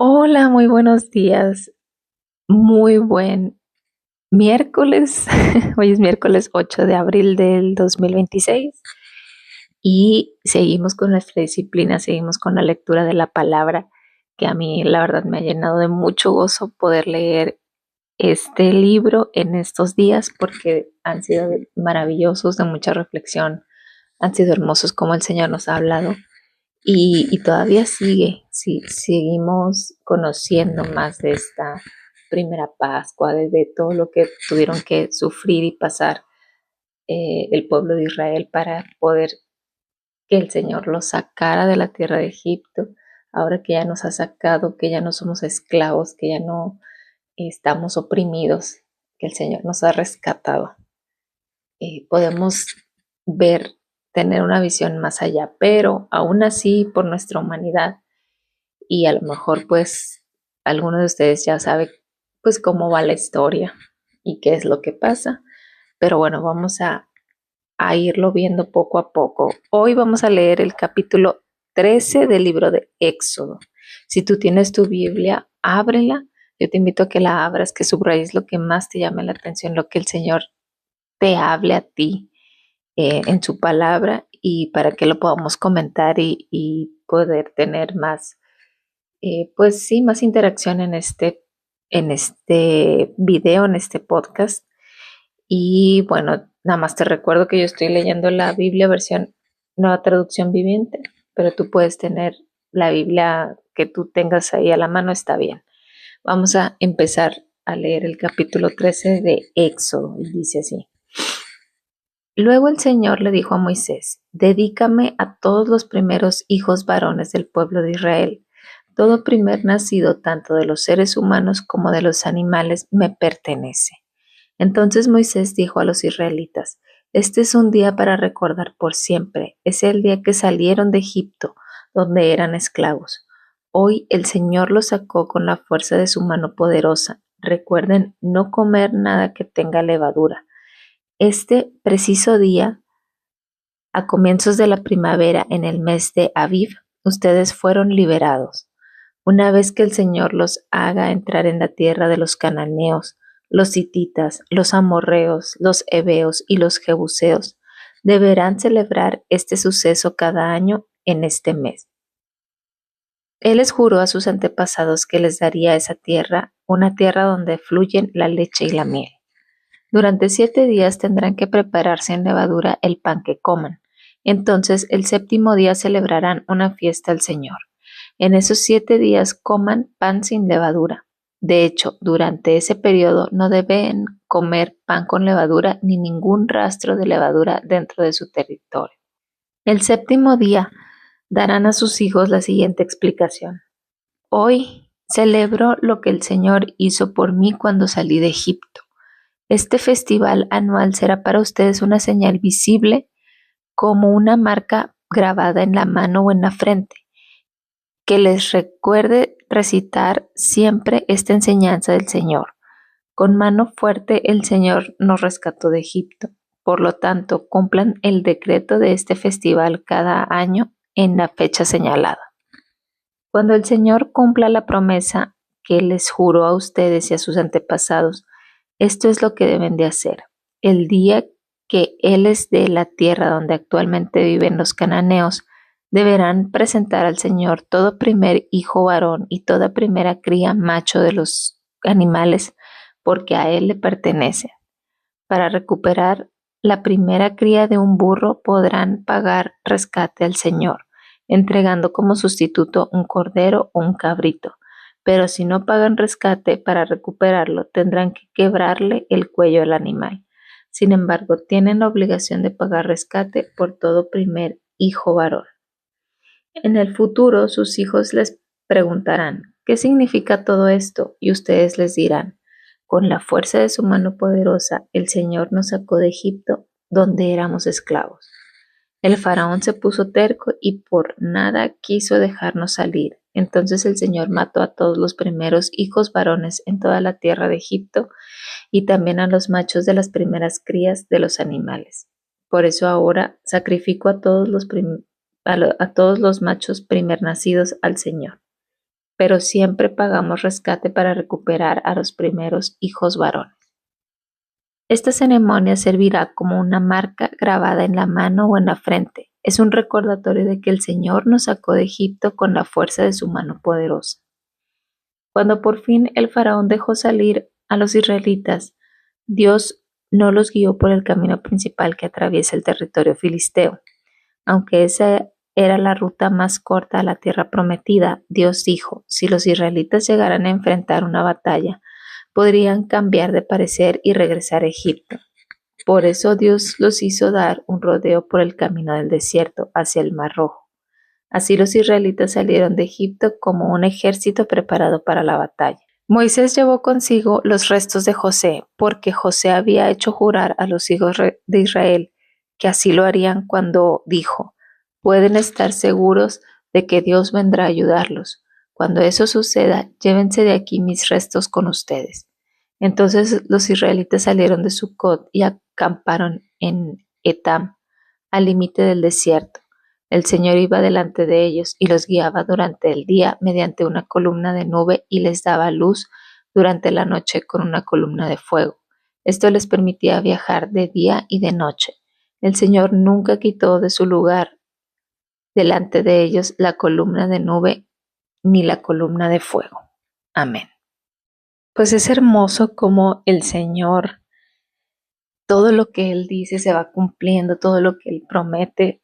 Hola, muy buenos días. Muy buen miércoles. Hoy es miércoles 8 de abril del 2026 y seguimos con nuestra disciplina, seguimos con la lectura de la palabra, que a mí la verdad me ha llenado de mucho gozo poder leer este libro en estos días porque han sido maravillosos, de mucha reflexión, han sido hermosos como el Señor nos ha hablado y todavía sigue, sí, seguimos conociendo más de esta primera Pascua, de todo lo que tuvieron que sufrir y pasar el pueblo de Israel para poder que el Señor los sacara de la tierra de Egipto, ahora que ya nos ha sacado, que ya no somos esclavos, que ya no estamos oprimidos, que el Señor nos ha rescatado. Podemos ver, tener una visión más allá, pero aún así por nuestra humanidad y a lo mejor pues alguno de ustedes ya sabe pues cómo va la historia y qué es lo que pasa, pero bueno, vamos a irlo viendo poco a poco. Hoy vamos a leer el capítulo 13 del libro de Éxodo. Si tú tienes tu Biblia, ábrela. Yo te invito a que la abras, que subrayes lo que más te llame la atención, lo que el Señor te hable a ti en su palabra y para que lo podamos comentar y poder tener más pues sí, más interacción en este video, en este podcast. Y bueno, nada más te recuerdo que yo estoy leyendo la Biblia versión Nueva Traducción Viviente, pero tú puedes tener la Biblia que tú tengas ahí a la mano, está bien. Vamos a empezar a leer el capítulo 13 de Éxodo y dice así. Luego el Señor le dijo a Moisés, dedícame a todos los primeros hijos varones del pueblo de Israel. Todo primer nacido, tanto de los seres humanos como de los animales, me pertenece. Entonces Moisés dijo a los israelitas, este es un día para recordar por siempre. Es el día que salieron de Egipto, donde eran esclavos. Hoy el Señor los sacó con la fuerza de su mano poderosa. Recuerden no comer nada que tenga levadura. Este preciso día, a comienzos de la primavera, en el mes de Aviv, ustedes fueron liberados. Una vez que el Señor los haga entrar en la tierra de los cananeos, los hititas, los amorreos, los heveos y los jebuseos, deberán celebrar este suceso cada año en este mes. Él les juró a sus antepasados que les daría esa tierra, una tierra donde fluyen la leche y la miel. Durante 7 días tendrán que preparar sin levadura el pan que coman. Entonces el séptimo día celebrarán una fiesta al Señor. En esos 7 días coman pan sin levadura. De hecho, durante ese periodo no deben comer pan con levadura ni ningún rastro de levadura dentro de su territorio. El séptimo día darán a sus hijos la siguiente explicación. Hoy celebro lo que el Señor hizo por mí cuando salí de Egipto. Este festival anual será para ustedes una señal visible como una marca grabada en la mano o en la frente, que les recuerde recitar siempre esta enseñanza del Señor. Con mano fuerte el Señor nos rescató de Egipto. Por lo tanto, cumplan el decreto de este festival cada año en la fecha señalada. Cuando el Señor cumpla la promesa que les juró a ustedes y a sus antepasados, esto es lo que deben de hacer. El día que Él les dé la tierra donde actualmente viven los cananeos, deberán presentar al Señor todo primer hijo varón y toda primera cría macho de los animales, porque a Él le pertenece. Para recuperar la primera cría de un burro podrán pagar rescate al Señor, entregando como sustituto un cordero o un cabrito. Pero si no pagan rescate para recuperarlo, tendrán que quebrarle el cuello al animal. Sin embargo, tienen la obligación de pagar rescate por todo primer hijo varón. En el futuro, sus hijos les preguntarán, ¿qué significa todo esto? Y ustedes les dirán, con la fuerza de su mano poderosa, el Señor nos sacó de Egipto, donde éramos esclavos. El faraón se puso terco y por nada quiso dejarnos salir. Entonces el Señor mató a todos los primeros hijos varones en toda la tierra de Egipto y también a los machos de las primeras crías de los animales. Por eso ahora sacrifico a todos los machos primer nacidos al Señor. pero siempre pagamos rescate para recuperar a los primeros hijos varones. Esta ceremonia servirá como una marca grabada en la mano o en la frente. Es un recordatorio de que el Señor nos sacó de Egipto con la fuerza de su mano poderosa. Cuando por fin el faraón dejó salir a los israelitas, Dios no los guió por el camino principal que atraviesa el territorio filisteo. Aunque esa era la ruta más corta a la tierra prometida, Dios dijo, si los israelitas llegaran a enfrentar una batalla, podrían cambiar de parecer y regresar a Egipto. Por eso Dios los hizo dar un rodeo por el camino del desierto hacia el Mar Rojo. Así los israelitas salieron de Egipto como un ejército preparado para la batalla. Moisés llevó consigo los restos de José, porque José había hecho jurar a los hijos de Israel que así lo harían cuando dijo, pueden estar seguros de que Dios vendrá a ayudarlos. Cuando eso suceda, llévense de aquí mis restos con ustedes. Entonces los israelitas salieron de Sucot y acamparon en Etam, al límite del desierto. El Señor iba delante de ellos y los guiaba durante el día mediante una columna de nube y les daba luz durante la noche con una columna de fuego. Esto les permitía viajar de día y de noche. El Señor nunca quitó de su lugar delante de ellos la columna de nube ni la columna de fuego. Amén. Pues es hermoso como el Señor, todo lo que Él dice se va cumpliendo, todo lo que Él promete,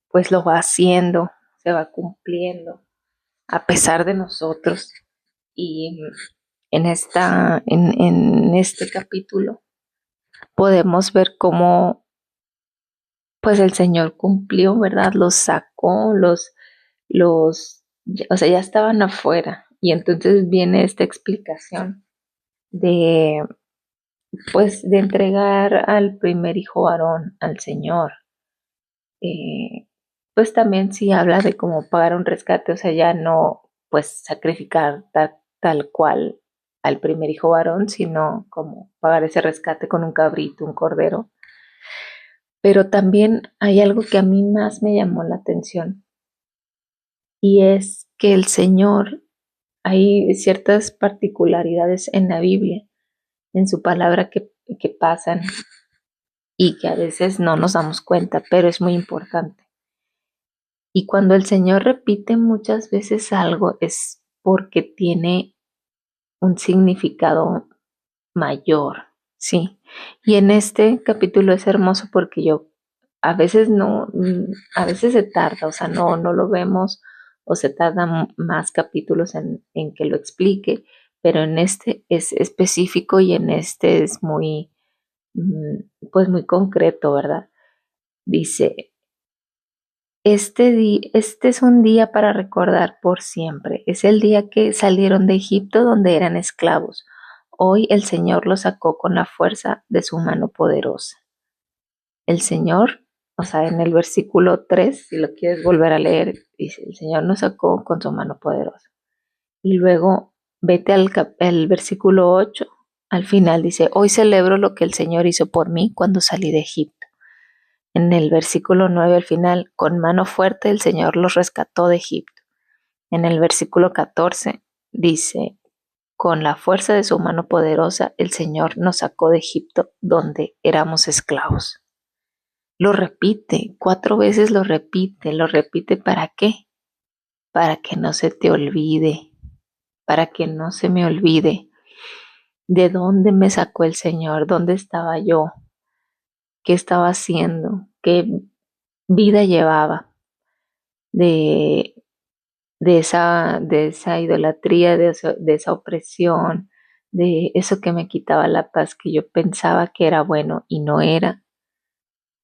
pues lo va haciendo, se va cumpliendo a pesar de nosotros. Y en este capítulo podemos ver cómo pues el Señor cumplió, ¿verdad? Los sacó, o sea, ya estaban afuera. Y entonces viene esta explicación de, pues, de entregar al primer hijo varón al Señor. Pues también sí habla de cómo pagar un rescate, o sea, ya no, pues, sacrificar tal cual al primer hijo varón, sino como pagar ese rescate con un cabrito, un cordero. Pero también hay algo que a mí más me llamó la atención y es que el Señor, hay ciertas particularidades en la Biblia, en su palabra que pasan y que a veces no nos damos cuenta, pero es muy importante. Y cuando el Señor repite muchas veces algo es porque tiene un significado mayor, ¿sí? Y en este capítulo es hermoso porque yo a veces no, a veces se tarda, o sea, no lo vemos o se tardan más capítulos en que lo explique, pero en este es específico y en este es muy, pues muy concreto, ¿verdad? Dice, este es un día para recordar por siempre. Es el día que salieron de Egipto donde eran esclavos. Hoy el Señor los sacó con la fuerza de su mano poderosa. El Señor, o sea, en el versículo 3, si lo quieres volver a leer, dice, el Señor nos sacó con su mano poderosa. Y luego vete al versículo 8, al final dice, hoy celebro lo que el Señor hizo por mí cuando salí de Egipto. En el versículo 9 al final, con mano fuerte el Señor los rescató de Egipto. En el versículo 14 dice, con la fuerza de su mano poderosa el Señor nos sacó de Egipto donde éramos esclavos. Lo repite, 4 veces lo repite ¿para qué? Para que no se te olvide, para que no se me olvide de dónde me sacó el Señor, dónde estaba yo, qué estaba haciendo, qué vida llevaba de, de esa idolatría, de esa opresión, de eso que me quitaba la paz, que yo pensaba que era bueno y no era.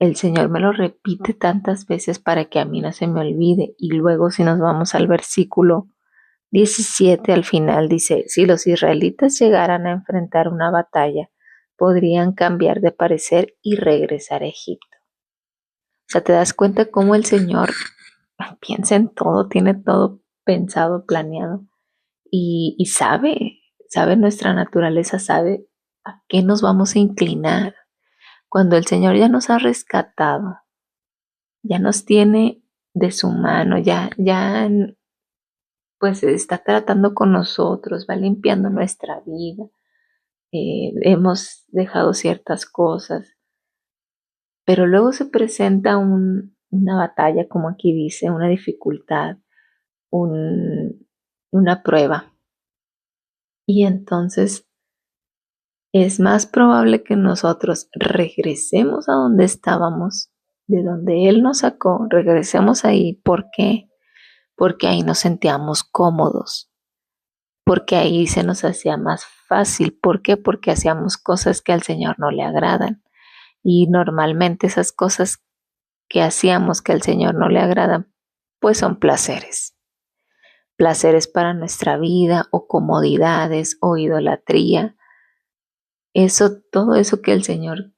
El Señor me lo repite tantas veces para que a mí no se me olvide. Y luego si nos vamos al versículo 17 al final dice, si los israelitas llegaran a enfrentar una batalla, podrían cambiar de parecer y regresar a Egipto. O sea, te das cuenta cómo el Señor piensa en todo, tiene todo pensado, planeado y sabe nuestra naturaleza, sabe a qué nos vamos a inclinar. Cuando el Señor ya nos ha rescatado, ya nos tiene de su mano, ya pues está tratando con nosotros, va limpiando nuestra vida. Hemos dejado ciertas cosas, pero luego se presenta una batalla, como aquí dice, una dificultad, una prueba. Y entonces es más probable que nosotros regresemos a donde estábamos, de donde Él nos sacó, regresemos ahí. ¿Por qué? Porque ahí nos sentíamos cómodos, porque ahí se nos hacía más fácil. ¿Por qué? Porque hacíamos cosas que al Señor no le agradan. Y normalmente esas cosas que hacíamos que al Señor no le agradan, pues son placeres. Placeres para nuestra vida o comodidades o idolatría. Eso, todo eso que el Señor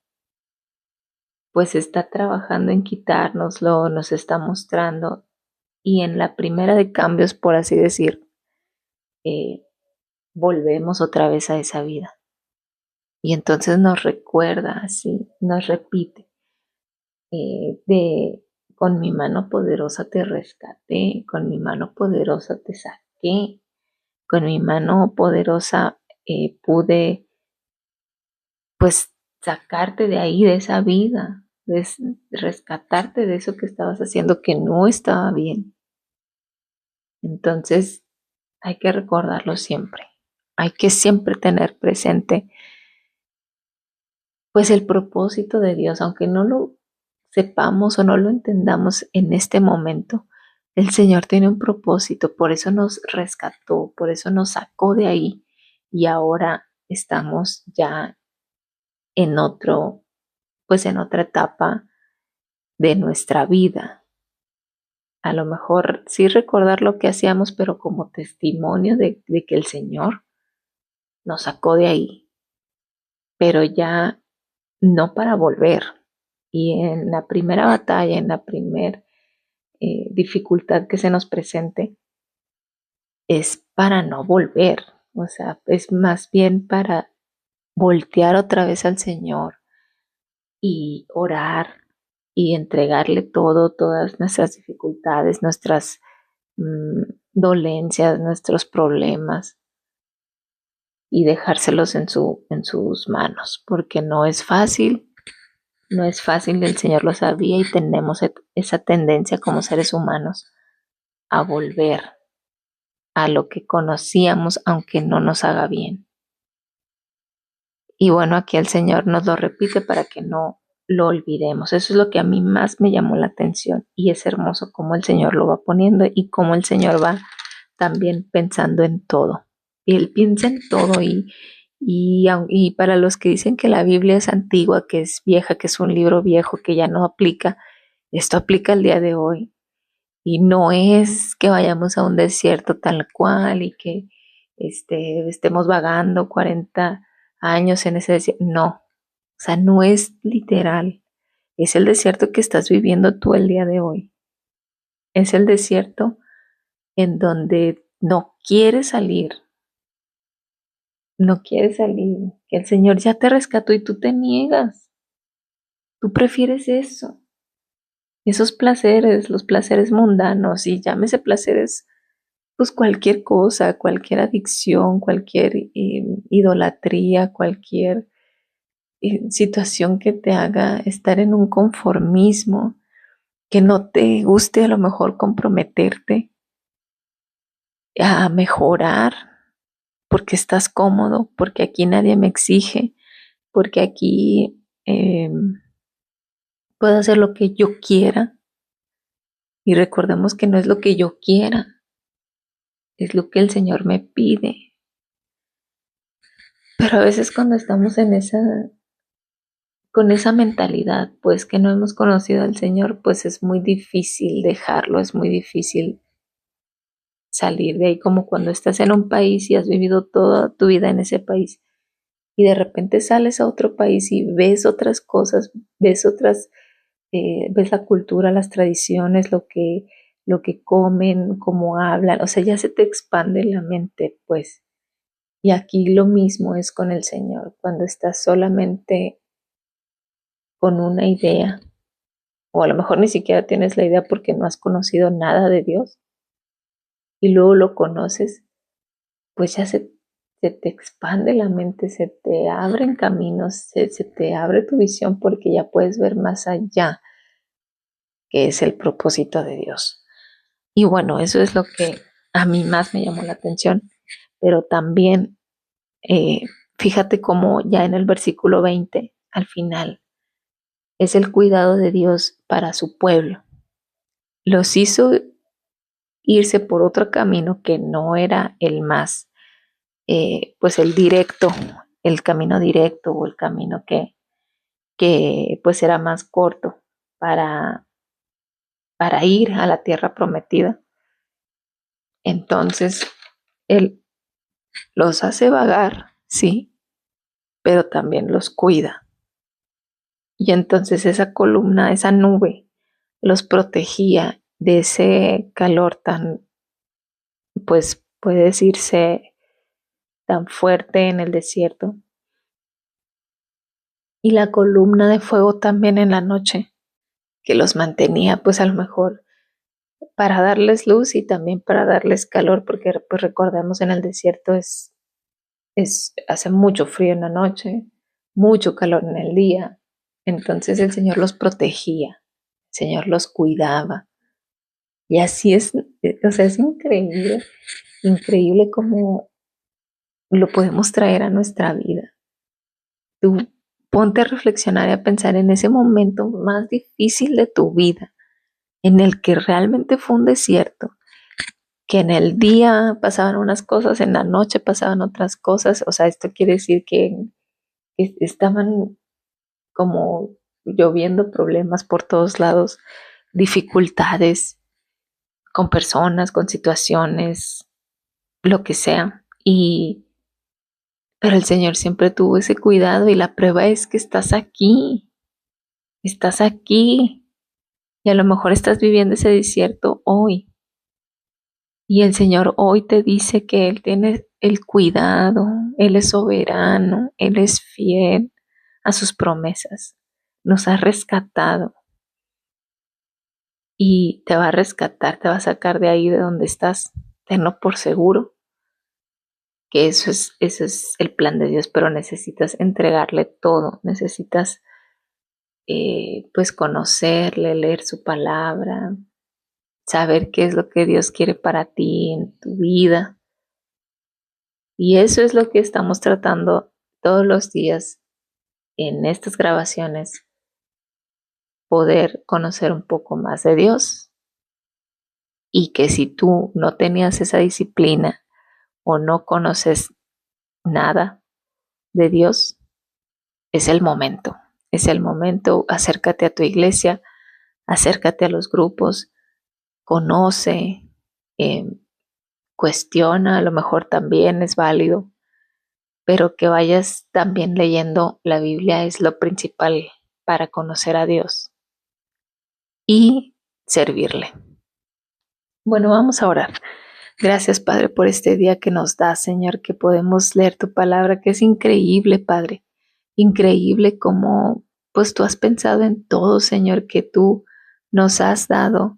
pues está trabajando en quitárnoslo, nos está mostrando. Y en la primera de cambios, por así decir, eh, volvemos otra vez a esa vida. Y entonces nos recuerda así, nos repite, con mi mano poderosa te rescaté, con mi mano poderosa te saqué, con mi mano poderosa pude pues sacarte de ahí, de esa vida, rescatarte de eso que estabas haciendo que no estaba bien. Entonces hay que recordarlo siempre. Hay que siempre tener presente pues el propósito de Dios, aunque no lo sepamos o no lo entendamos en este momento. El Señor tiene un propósito, por eso nos rescató, por eso nos sacó de ahí y ahora estamos ya en otro, pues en otra etapa de nuestra vida. A lo mejor sí recordar lo que hacíamos, pero como testimonio de que el Señor nos sacó de ahí, pero ya no para volver. Y en la primera batalla, en la primera dificultad que se nos presente, es para no volver. O sea, es más bien para voltear otra vez al Señor y orar y entregarle todo, todas nuestras dificultades, nuestras dolencias, nuestros problemas y dejárselos en sus manos, porque no es fácil. No es fácil, el Señor lo sabía y tenemos esa tendencia como seres humanos a volver a lo que conocíamos aunque no nos haga bien. Y bueno, aquí el Señor nos lo repite para que no lo olvidemos. Eso es lo que a mí más me llamó la atención y es hermoso cómo el Señor lo va poniendo y cómo el Señor va también pensando en todo. Y Él piensa en todo y para los que dicen que la Biblia es antigua, que es vieja, que es un libro viejo, que ya no aplica, esto aplica al día de hoy. Y no es que vayamos a un desierto tal cual y que estemos vagando 40 años en ese desierto. No, o sea, no es literal. Es el desierto que estás viviendo tú el día de hoy. Es el desierto en donde no quieres salir, no quieres salir, que el Señor ya te rescató y tú te niegas. Tú prefieres eso, esos placeres, los placeres mundanos, y llámese placeres, pues cualquier cosa, cualquier adicción, cualquier idolatría, cualquier situación que te haga estar en un conformismo, que no te guste a lo mejor comprometerte a mejorar porque estás cómodo, porque aquí nadie me exige, porque aquí puedo hacer lo que yo quiera. Y recordemos que no es lo que yo quiera, es lo que el Señor me pide. Pero a veces cuando estamos con esa mentalidad, pues que no hemos conocido al Señor, pues es muy difícil dejarlo, es muy difícil salir de ahí, como cuando estás en un país y has vivido toda tu vida en ese país y de repente sales a otro país y ves otras cosas, ves la cultura, las tradiciones, lo que comen, cómo hablan, o sea, ya se te expande la mente, pues. Y aquí lo mismo es con el Señor, cuando estás solamente con una idea, o a lo mejor ni siquiera tienes la idea porque no has conocido nada de Dios. y luego lo conoces, pues ya se te expande la mente, se te abren caminos, se te abre tu visión porque ya puedes ver más allá, que es el propósito de Dios. Y bueno, eso es lo que a mí más me llamó la atención, pero también eh, fíjate cómo ya en el versículo 20, al final, es el cuidado de Dios para su pueblo. Los hizo irse por otro camino que no era el más, pues el directo, el camino directo o el camino que pues era más corto para, para ir a la tierra prometida. Entonces, Él los hace vagar, sí, pero también los cuida. Y entonces esa columna, esa nube, los protegía de ese calor tan, pues puede decirse, tan fuerte en el desierto. Y la columna de fuego también en la noche, que los mantenía pues a lo mejor para darles luz y también para darles calor, porque pues recordemos en el desierto hace mucho frío en la noche, mucho calor en el día. Entonces el Señor los protegía, el Señor los cuidaba. Y así es, o sea, es increíble, increíble cómo lo podemos traer a nuestra vida. Tú ponte a reflexionar y a pensar en ese momento más difícil de tu vida, en el que realmente fue un desierto, que en el día pasaban unas cosas, en la noche pasaban otras cosas. O sea, esto quiere decir que estaban como lloviendo problemas por todos lados, dificultades con personas, con situaciones, lo que sea. Pero el Señor siempre tuvo ese cuidado y la prueba es que estás aquí y a lo mejor estás viviendo ese desierto hoy. Y el Señor hoy te dice que Él tiene el cuidado, Él es soberano, Él es fiel a sus promesas. Nos ha rescatado y te va a rescatar, te va a sacar de ahí de donde estás. Tenlo por seguro que eso es el plan de Dios, pero necesitas entregarle todo, necesitas pues conocerle, leer su palabra, saber qué es lo que Dios quiere para ti en tu vida. Y eso es lo que estamos tratando todos los días en estas grabaciones, poder conocer un poco más de Dios. Y que si tú no tenías esa disciplina o no conoces nada de Dios, es el momento. Es el momento, acércate a tu iglesia, acércate a los grupos, conoce, eh, cuestiona, a lo mejor también es válido, pero que vayas también leyendo la Biblia es lo principal para conocer a Dios y servirle. Bueno, vamos a orar. Gracias, Padre, por este día que nos da, Señor, que podemos leer tu palabra, que es increíble, Padre. Increíble como, pues tú has pensado en todo, Señor, que tú nos has dado.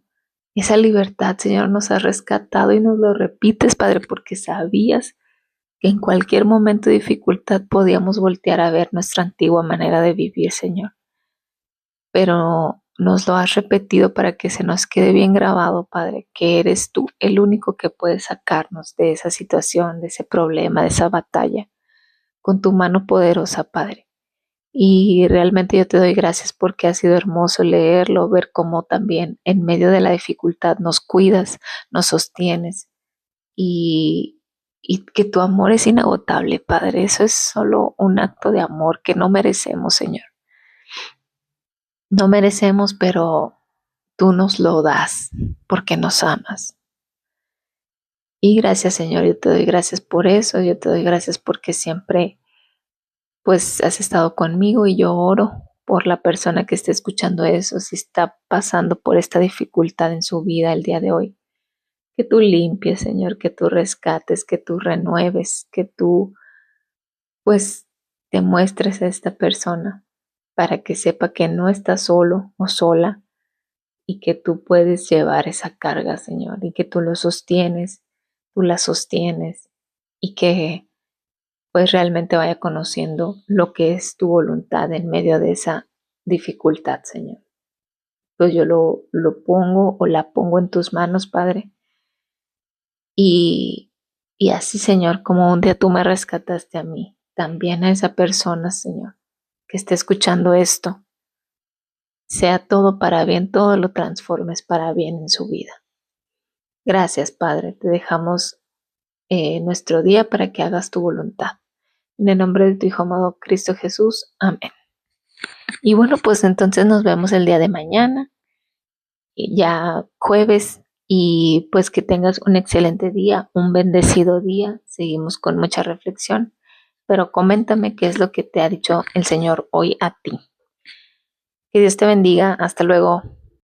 Esa libertad, Señor, nos has rescatado y nos lo repites, Padre, porque sabías que en cualquier momento de dificultad podíamos voltear a ver nuestra antigua manera de vivir, Señor. Pero nos lo has repetido para que se nos quede bien grabado, Padre, que eres tú el único que puede sacarnos de esa situación, de ese problema, de esa batalla, con tu mano poderosa, Padre. Y realmente yo te doy gracias porque ha sido hermoso leerlo, ver cómo también en medio de la dificultad nos cuidas, nos sostienes y, y que tu amor es inagotable, Padre. Eso es solo un acto de amor que no merecemos, Señor. No merecemos, pero tú nos lo das porque nos amas. Y gracias, Señor, yo te doy gracias por eso, yo te doy gracias porque siempre pues has estado conmigo y yo oro por la persona que esté escuchando eso, si está pasando por esta dificultad en su vida el día de hoy. Que tú limpies, Señor, que tú rescates, que tú renueves, que tú pues te muestres a esta persona para que sepa que no está solo o sola y que tú puedes llevar esa carga, Señor, y que tú lo sostienes tú la sostienes y que pues realmente vaya conociendo lo que es tu voluntad en medio de esa dificultad, Señor. Pues yo lo pongo o la pongo en tus manos, Padre. Y, y así, Señor, como un día tú me rescataste a mí, también a esa persona, Señor, que esté escuchando esto, sea todo para bien, todo lo transformes para bien en su vida. Gracias, Padre. Te dejamos nuestro día para que hagas tu voluntad. En el nombre de tu Hijo amado Cristo Jesús. Amén. Y bueno, pues entonces nos vemos el día de mañana, ya jueves, y pues que tengas un excelente día, un bendecido día. Seguimos con mucha reflexión, pero coméntame qué es lo que te ha dicho el Señor hoy a ti. Que Dios te bendiga. Hasta luego.